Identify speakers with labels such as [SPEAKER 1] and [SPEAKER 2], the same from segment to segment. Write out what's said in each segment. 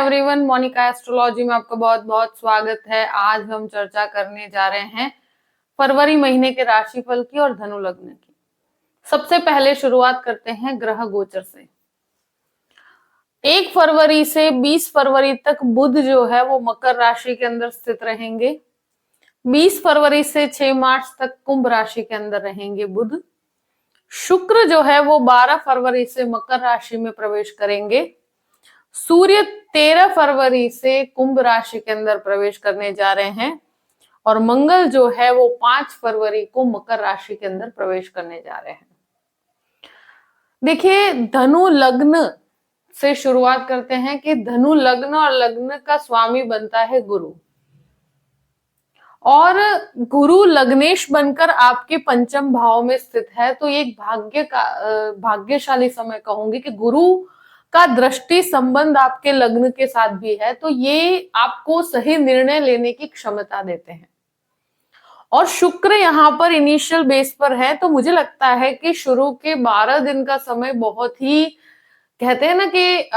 [SPEAKER 1] Everyone, Monika astrology में आपका बहुत बहुत स्वागत है। आज हम चर्चा करने जा रहे हैं फरवरी महीने के राशिफल की और धनु लग्न की। सबसे पहले शुरुआत करते हैं ग्रह गोचर से। 1 फरवरी से 20 फरवरी तक बुध जो है वो मकर राशि के अंदर स्थित रहेंगे। 20 फरवरी से 6 मार्च तक कुंभ राशि के अंदर रहेंगे बुध। शुक्र जो है वो 12 फरवरी से मकर राशि में प्रवेश करेंगे। सूर्य 13 फरवरी से कुंभ राशि के अंदर प्रवेश करने जा रहे हैं और मंगल जो है वो 5 फरवरी को मकर राशि के अंदर प्रवेश करने जा रहे हैं। देखिए, धनु लग्न से शुरुआत करते हैं कि धनु लग्न और लग्न का स्वामी बनता है गुरु, और गुरु लग्नेश बनकर आपके पंचम भाव में स्थित है। तो ये एक भाग्यशाली समय कहूंगी कि गुरु का दृष्टि संबंध आपके लग्न के साथ भी है, तो ये आपको सही निर्णय लेने की क्षमता देते हैं। और शुक्र यहाँ पर इनिशियल बेस पर है, तो मुझे लगता है कि शुरू के 12 दिन का समय बहुत ही, कहते हैं ना कि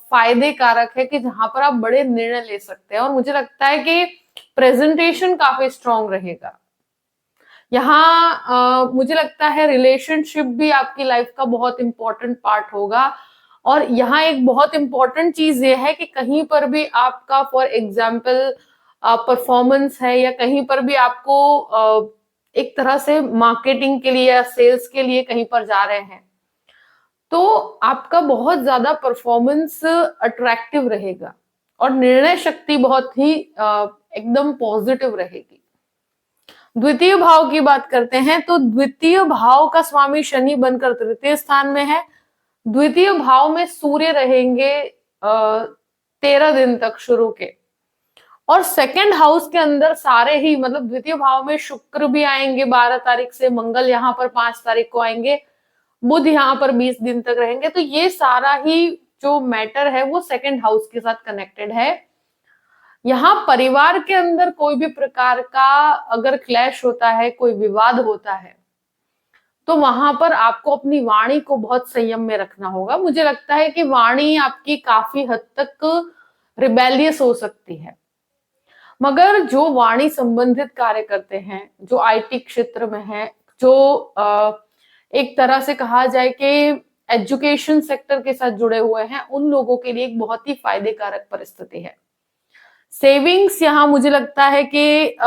[SPEAKER 1] फायदे कारक है, कि जहां पर आप बड़े निर्णय ले सकते हैं। और मुझे लगता है कि प्रेजेंटेशन काफी स्ट्रांग रहेगा। यहाँ मुझे लगता है रिलेशनशिप भी आपकी लाइफ का बहुत इंपॉर्टेंट पार्ट होगा। और यहाँ एक बहुत इंपॉर्टेंट चीज ये है कि कहीं पर भी आपका फॉर एग्जाम्पल परफॉर्मेंस है, या कहीं पर भी आपको एक तरह से मार्केटिंग के लिए या सेल्स के लिए कहीं पर जा रहे हैं, तो आपका बहुत ज्यादा परफॉर्मेंस अट्रैक्टिव रहेगा और निर्णय शक्ति बहुत ही एकदम पॉजिटिव रहेगी। द्वितीय भाव की बात करते हैं, तो द्वितीय भाव का स्वामी शनि बनकर तृतीय स्थान में है। द्वितीय भाव में सूर्य रहेंगे 13 दिन तक शुरू के, और सेकंड हाउस के अंदर सारे ही, मतलब द्वितीय भाव में शुक्र भी आएंगे 12 तारीख से, मंगल यहाँ पर 5 तारीख को आएंगे, बुध यहाँ पर 20 दिन तक रहेंगे। तो ये सारा ही जो मैटर है वो सेकंड हाउस के साथ कनेक्टेड है। यहाँ परिवार के अंदर कोई भी प्रकार का अगर क्लैश होता है, कोई विवाद होता है, तो वहां पर आपको अपनी वाणी को बहुत संयम में रखना होगा। मुझे लगता है कि वाणी आपकी काफी हद तक रिबेलियस हो सकती है, मगर जो वाणी संबंधित कार्य करते हैं, जो आईटी क्षेत्र में है, जो एक तरह से कहा जाए कि एजुकेशन सेक्टर के साथ जुड़े हुए हैं, उन लोगों के लिए एक बहुत ही फायदे कारक परिस्थिति है। सेविंग्स, यहाँ मुझे लगता है कि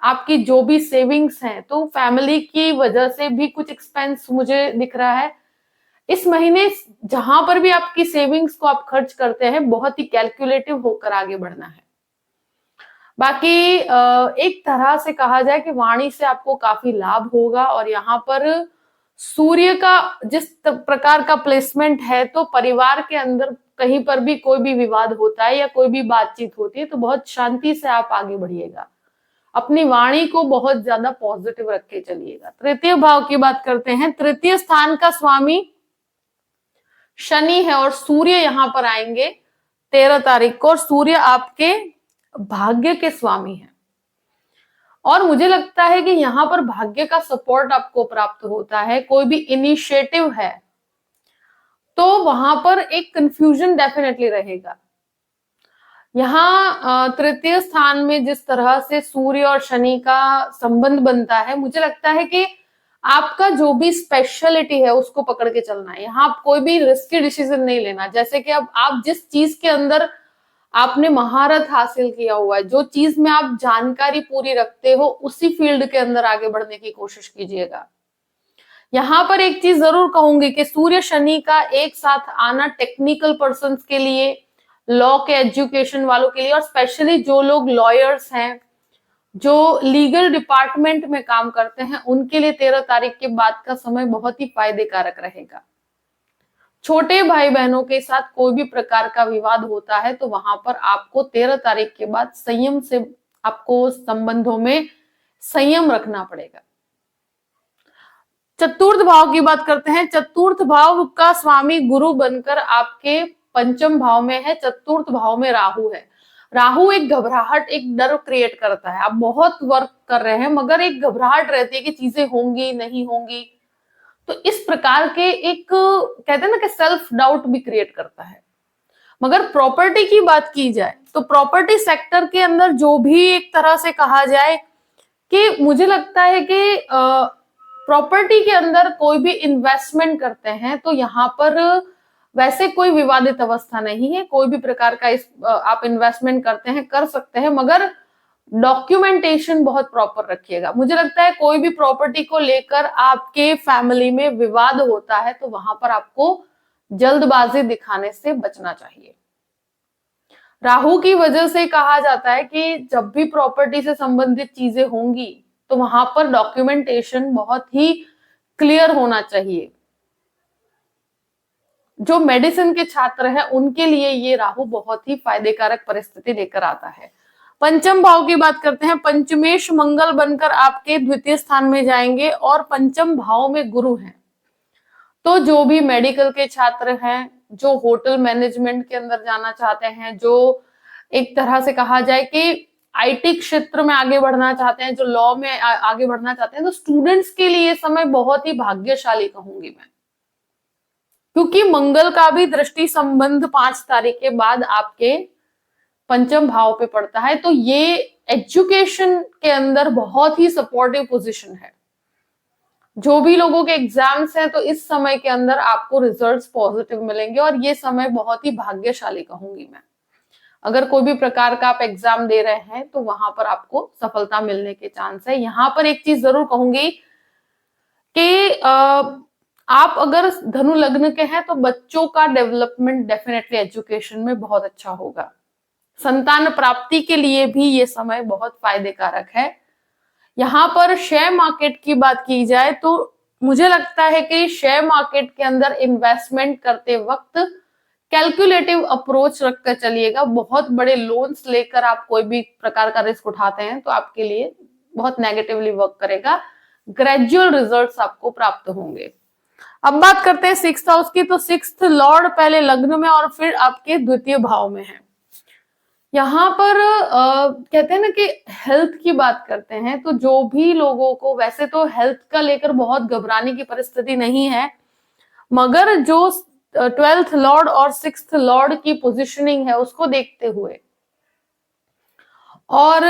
[SPEAKER 1] आपकी जो भी सेविंग्स हैं, तो फैमिली की वजह से भी कुछ एक्सपेंस मुझे दिख रहा है इस महीने। जहां पर भी आपकी सेविंग्स को आप खर्च करते हैं, बहुत ही कैलकुलेटिव होकर आगे बढ़ना है। बाकी एक तरह से कहा जाए कि वाणी से आपको काफी लाभ होगा। और यहाँ पर सूर्य का जिस प्रकार का प्लेसमेंट है, तो परिवार के अंदर कहीं पर भी कोई भी विवाद होता है या कोई भी बातचीत होती है, तो बहुत शांति से आप आगे बढ़िएगा, अपनी वाणी को बहुत ज्यादा पॉजिटिव रख के चलिएगा। तृतीय भाव की बात करते हैं। तृतीय स्थान का स्वामी शनि है और सूर्य यहाँ पर आएंगे 13 तारीख को, और सूर्य आपके भाग्य के स्वामी है। और मुझे लगता है कि यहाँ पर भाग्य का सपोर्ट आपको प्राप्त होता है। कोई भी इनिशिएटिव है तो वहां पर एक कंफ्यूजन डेफिनेटली रहेगा। यहाँ तृतीय स्थान में जिस तरह से सूर्य और शनि का संबंध बनता है, मुझे लगता है कि आपका जो भी स्पेशलिटी है उसको पकड़ के चलना है। यहाँ आप कोई भी रिस्की डिसीजन नहीं लेना। जैसे कि अब आप जिस चीज के अंदर आपने महारत हासिल किया हुआ है, जो चीज में आप जानकारी पूरी रखते हो, उसी फील्ड के अंदर आगे बढ़ने की कोशिश कीजिएगा। यहाँ पर एक चीज जरूर कहूंगी कि सूर्य शनि का एक साथ आना टेक्निकल पर्संस के लिए, लॉ के एजुकेशन वालों के लिए, और स्पेशली जो लोग लॉयर्स हैं, जो लीगल डिपार्टमेंट में काम करते हैं, उनके लिए 13 तारीख के बाद का समय बहुत ही फायदे कारक रहेगा। छोटे भाई बहनों के साथ कोई भी प्रकार का विवाद होता है, तो वहां पर आपको 13 तारीख के बाद संयम से, आपको संबंधों में संयम रखना पड़ेगा। चतुर्थ भाव की बात करते हैं। चतुर्थ भाव का स्वामी गुरु बनकर आपके पंचम भाव में है। चतुर्थ भाव में राहु है। राहु एक घबराहट, एक डर क्रिएट करता है। आप बहुत वर्क कर रहे हैं, मगर एक घबराहट रहती है कि चीजें होंगी नहीं होंगी, तो इस प्रकार के एक, कहते हैं ना कि सेल्फ डाउट भी क्रिएट करता है। मगर प्रॉपर्टी की बात की जाए तो प्रॉपर्टी सेक्टर के अंदर जो भी एक तरह से कहा जाए कि मुझे लगता है कि प्रॉपर्टी के अंदर कोई भी इन्वेस्टमेंट करते हैं तो यहाँ पर वैसे कोई विवादित अवस्था नहीं है, कोई भी प्रकार का आप इन्वेस्टमेंट करते हैं कर सकते हैं, मगर डॉक्यूमेंटेशन बहुत प्रॉपर रखिएगा। मुझे लगता है कोई भी प्रॉपर्टी को लेकर आपके फैमिली में विवाद होता है तो वहां पर आपको जल्दबाजी दिखाने से बचना चाहिए। राहु की वजह से कहा जाता है कि जब भी प्रॉपर्टी से संबंधित चीजें होंगी तो वहां पर डॉक्यूमेंटेशन बहुत ही क्लियर होना चाहिए। जो मेडिसिन के छात्र हैं उनके लिए ये राहु बहुत ही फायदेकारक परिस्थिति लेकर आता है। पंचम भाव की बात करते हैं। पंचमेश मंगल बनकर आपके द्वितीय स्थान में जाएंगे और पंचम भाव में गुरु हैं। तो जो भी मेडिकल के छात्र हैं, जो होटल मैनेजमेंट के अंदर जाना चाहते हैं, जो एक तरह से कहा जाए कि आईटी क्षेत्र में आगे बढ़ना चाहते हैं, जो लॉ में आगे बढ़ना चाहते हैं, तो स्टूडेंट्स के लिए समय बहुत ही भाग्यशाली कहूंगी मैं, क्योंकि मंगल का भी दृष्टि संबंध 5 तारीख के बाद आपके पंचम भाव पे पड़ता है। तो ये एजुकेशन के अंदर बहुत ही सपोर्टिव पोजीशन है। जो भी लोगों के एग्जाम्स हैं तो इस समय के अंदर आपको रिजल्ट्स पॉजिटिव मिलेंगे और ये समय बहुत ही भाग्यशाली कहूंगी मैं। अगर कोई भी प्रकार का आप एग्जाम दे रहे हैं तो वहां पर आपको सफलता मिलने के चांस है। यहाँ पर एक चीज जरूर कहूंगी कि आप अगर धनु लग्न के हैं तो बच्चों का डेवलपमेंट डेफिनेटली एजुकेशन में बहुत अच्छा होगा। संतान प्राप्ति के लिए भी ये समय बहुत फायदेकारक है। यहाँ पर शेयर मार्केट की बात की जाए तो मुझे लगता है कि शेयर मार्केट के अंदर इन्वेस्टमेंट करते वक्त कैलकुलेटिव अप्रोच रखकर चलिएगा। बहुत बड़े लोन्स लेकर आप कोई भी प्रकार का रिस्क उठाते हैं तो आपके लिए बहुत नेगेटिवली वर्क करेगा। ग्रेजुअल रिजल्ट्स आपको प्राप्त होंगे। अब बात करते हैं 6th हाउस की। तो 6th लॉर्ड पहले लग्न में और फिर आपके द्वितीय भाव में है। यहाँ पर कहते हैं ना कि हेल्थ की बात करते हैं तो जो भी लोगों को, वैसे तो हेल्थ का लेकर बहुत घबराने की परिस्थिति नहीं है, मगर जो 12th लॉर्ड और 6th लॉर्ड की पोजीशनिंग है उसको देखते हुए और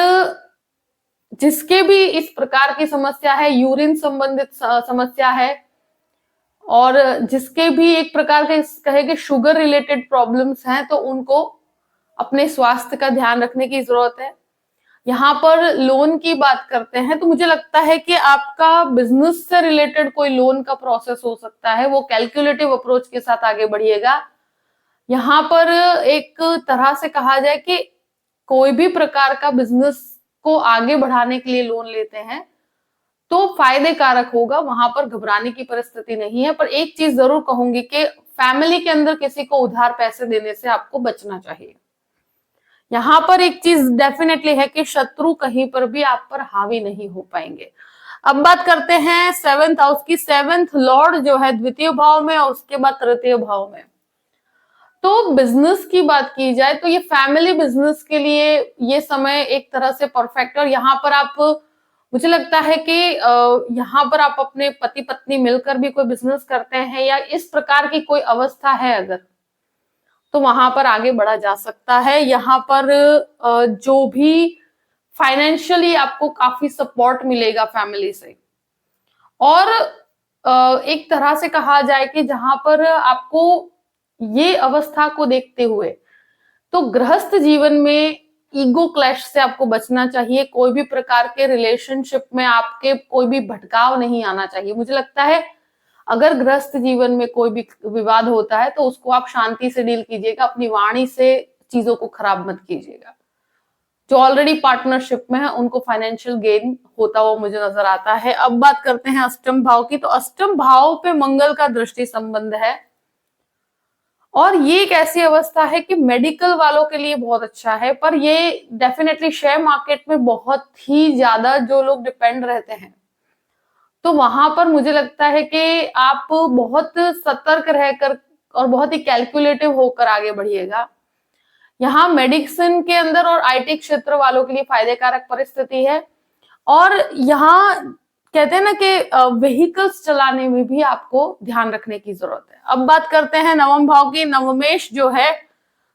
[SPEAKER 1] जिसके भी इस प्रकार की समस्या है, यूरिन संबंधित समस्या है और जिसके भी एक प्रकार के कहे कि शुगर रिलेटेड प्रॉब्लम्स हैं तो उनको अपने स्वास्थ्य का ध्यान रखने की जरूरत है। यहाँ पर लोन की बात करते हैं तो मुझे लगता है कि आपका बिजनेस से रिलेटेड कोई लोन का प्रोसेस हो सकता है, वो कैलकुलेटिव अप्रोच के साथ आगे बढ़िएगा। यहाँ पर एक तरह से कहा जाए कि कोई भी प्रकार का बिजनेस को आगे बढ़ाने के लिए लोन लेते हैं तो फायदे कारक होगा, वहां पर घबराने की परिस्थिति नहीं है। पर एक चीज जरूर कहूंगी कि फैमिली के अंदर किसी को उधार पैसे देने से आपको बचना चाहिए। यहाँ पर एक चीज डेफिनेटली है कि शत्रु कहीं पर भी आप पर हावी नहीं हो पाएंगे। अब बात करते हैं 7th हाउस की। 7th लॉर्ड जो है द्वितीय भाव में और उसके बाद तृतीय भाव में। तो बिजनेस की बात की जाए तो ये फैमिली बिजनेस के लिए ये समय एक तरह से परफेक्ट है। और यहाँ पर आप, मुझे लगता है कि यहाँ पर आप अपने पति पत्नी मिलकर भी कोई बिजनेस करते हैं या इस प्रकार की कोई अवस्था है अगर, तो वहां पर आगे बढ़ा जा सकता है। यहाँ पर जो भी फाइनेंशियली आपको काफी सपोर्ट मिलेगा फैमिली से। और एक तरह से कहा जाए कि जहां पर आपको ये अवस्था को देखते हुए तो गृहस्थ जीवन में ईगो क्लैश से आपको बचना चाहिए। कोई भी प्रकार के रिलेशनशिप में आपके कोई भी भटकाव नहीं आना चाहिए। मुझे लगता है अगर गृहस्थ जीवन में कोई भी विवाद होता है तो उसको आप शांति से डील कीजिएगा, अपनी वाणी से चीजों को खराब मत कीजिएगा। जो ऑलरेडी पार्टनरशिप में है उनको फाइनेंशियल गेन होता हुआ मुझे नजर आता है। अब बात करते हैं अष्टम भाव की। तो अष्टम भाव पे मंगल का दृष्टि संबंध है और ये एक ऐसी अवस्था है कि मेडिकल वालों के लिए बहुत अच्छा है, पर ये डेफिनेटली शेयर मार्केट में बहुत ही ज्यादा जो लोग डिपेंड रहते हैं तो वहां पर मुझे लगता है कि आप बहुत सतर्क रहकर और बहुत ही कैलकुलेटिव होकर आगे बढ़िएगा। यहाँ मेडिसिन के अंदर और आईटी क्षेत्र वालों के लिए फायदेकारक परिस्थिति है। और यहाँ कहते हैं ना कि व्हीकल्स चलाने में भी आपको ध्यान रखने की जरूरत है। अब बात करते हैं नवम भाव की। नवमेश जो है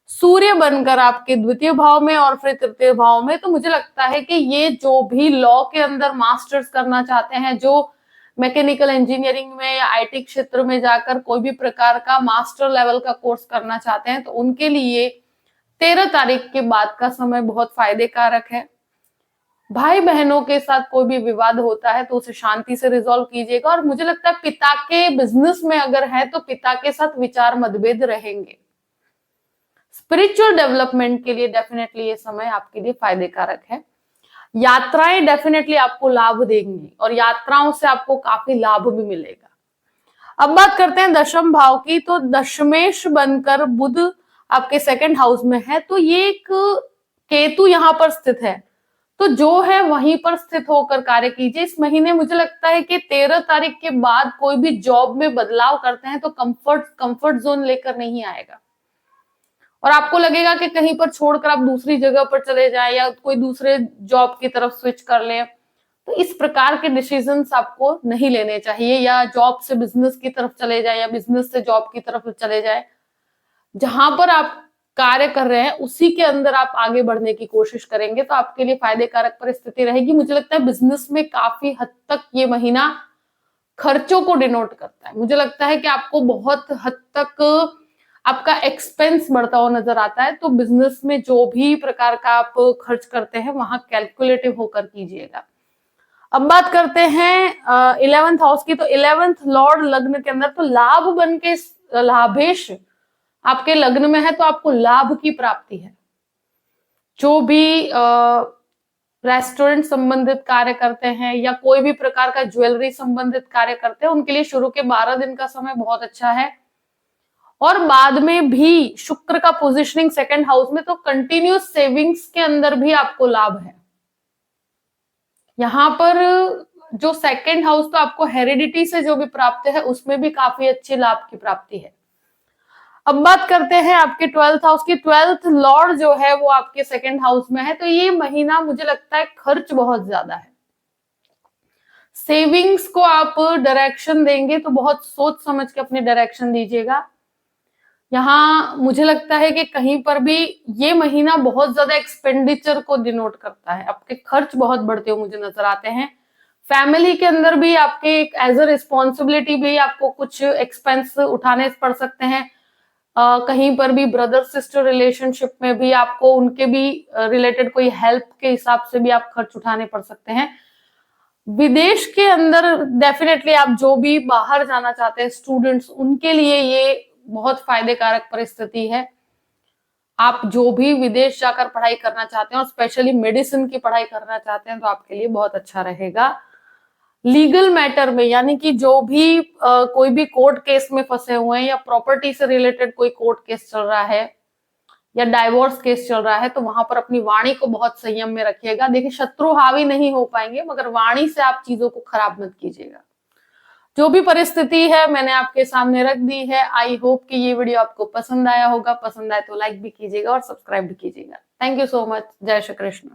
[SPEAKER 1] सूर्य बनकर आपके द्वितीय भाव में और फिर तृतीय भाव में। तो मुझे लगता है कि ये जो भी लॉ के अंदर मास्टर्स करना चाहते हैं, जो मैकेनिकल इंजीनियरिंग में या आईटी क्षेत्र में जाकर कोई भी प्रकार का मास्टर लेवल का कोर्स करना चाहते हैं, तो उनके लिए 13 तारीख के बाद का समय बहुत फायदे कारक है। भाई बहनों के साथ कोई भी विवाद होता है तो उसे शांति से रिजॉल्व कीजिएगा। और मुझे लगता है पिता के बिजनेस में अगर है तो पिता के साथ विचार मतभेद रहेंगे। स्पिरिचुअल डेवलपमेंट के लिए डेफिनेटली ये समय आपके लिए फायदे कारक है। यात्राएं डेफिनेटली आपको लाभ देंगी और यात्राओं से आपको काफी लाभ भी मिलेगा। अब बात करते हैं दशम भाव की। तो दशमेश बनकर बुध आपके सेकंड हाउस में है, तो ये एक केतु यहां पर स्थित है, तो जो है वहीं पर स्थित होकर कार्य कीजिए। इस महीने मुझे लगता है कि 13 तारीख के बाद कोई भी जॉब में बदलाव करते हैं तो कंफर्ट जोन लेकर नहीं आएगा और आपको लगेगा कि कहीं पर छोड़कर आप दूसरी जगह पर चले जाएं या कोई दूसरे जॉब की तरफ स्विच कर लें। तो इस प्रकार के डिसीजंस आपको नहीं लेने चाहिए, या जॉब से बिजनेस की तरफ चले जाए या बिजनेस से जॉब की तरफ चले जाए। जहां पर आप कार्य कर रहे हैं उसी के अंदर आप आगे बढ़ने की कोशिश करेंगे तो आपके लिए फायदे कारक परिस्थिति रहेगी। मुझे लगता है बिजनेस में काफी हद तक ये महीना खर्चों को डिनोट करता है। मुझे लगता है कि आपको बहुत हद तक आपका एक्सपेंस बढ़ता हुआ नजर आता है, तो बिजनेस में जो भी प्रकार का आप खर्च करते हैं वहां कैलकुलेटिव होकर कीजिएगा। अब बात करते हैं 11th हाउस की। तो 11th लॉर्ड लग्न के अंदर, तो लाभ बन के लाभेश आपके लग्न में है, तो आपको लाभ की प्राप्ति है। जो भी रेस्टोरेंट संबंधित कार्य करते हैं या कोई भी प्रकार का ज्वेलरी संबंधित कार्य करते हैं उनके लिए शुरू के 12 दिन का समय बहुत अच्छा है। और बाद में भी शुक्र का पोजिशनिंग सेकंड हाउस में, तो कंटिन्यूस सेविंग्स के अंदर भी आपको लाभ है। यहां पर जो सेकंड हाउस, तो आपको हेरिडिटी से जो भी प्राप्त है उसमें भी काफी अच्छे लाभ की प्राप्ति है। अब बात करते हैं आपके 12th हाउस की। 12th लॉर्ड जो है वो आपके सेकंड हाउस में है, तो ये महीना मुझे लगता है खर्च बहुत ज्यादा है। सेविंग्स को आप डायरेक्शन देंगे तो बहुत सोच समझ के अपनी डायरेक्शन दीजिएगा। यहाँ मुझे लगता है कि कहीं पर भी ये महीना बहुत ज्यादा एक्सपेंडिचर को डिनोट करता है, आपके खर्च बहुत बढ़ते हुए मुझे नजर आते हैं। फैमिली के अंदर भी आपके एज अ रिस्पॉन्सिबिलिटी भी आपको कुछ एक्सपेंस उठाने पड़ सकते हैं। कहीं पर भी ब्रदर सिस्टर रिलेशनशिप में भी आपको उनके भी रिलेटेड कोई हेल्प के हिसाब से भी आप खर्च उठाने पड़ सकते हैं। विदेश के अंदर डेफिनेटली आप जो भी बाहर जाना चाहते हैं स्टूडेंट्स, उनके लिए ये बहुत फायदे कारक परिस्थिति है। आप जो भी विदेश जाकर पढ़ाई करना चाहते हैं और स्पेशली मेडिसिन की पढ़ाई करना चाहते हैं तो आपके लिए बहुत अच्छा रहेगा। लीगल मैटर में, यानी कि जो भी कोई भी कोर्ट केस में फंसे हुए हैं या प्रॉपर्टी से रिलेटेड कोई कोर्ट केस चल रहा है या डाइवोर्स केस चल रहा है, तो वहां पर अपनी वाणी को बहुत संयम में रखिएगा। देखिए, शत्रु हावी नहीं हो पाएंगे, मगर वाणी से आप चीजों को खराब मत कीजिएगा। जो भी परिस्थिति है मैंने आपके सामने रख दी है। आई होप कि ये वीडियो आपको पसंद आया होगा। पसंद आए तो लाइक भी कीजिएगा और सब्सक्राइब भी कीजिएगा। Thank you so much. जय श्री कृष्ण।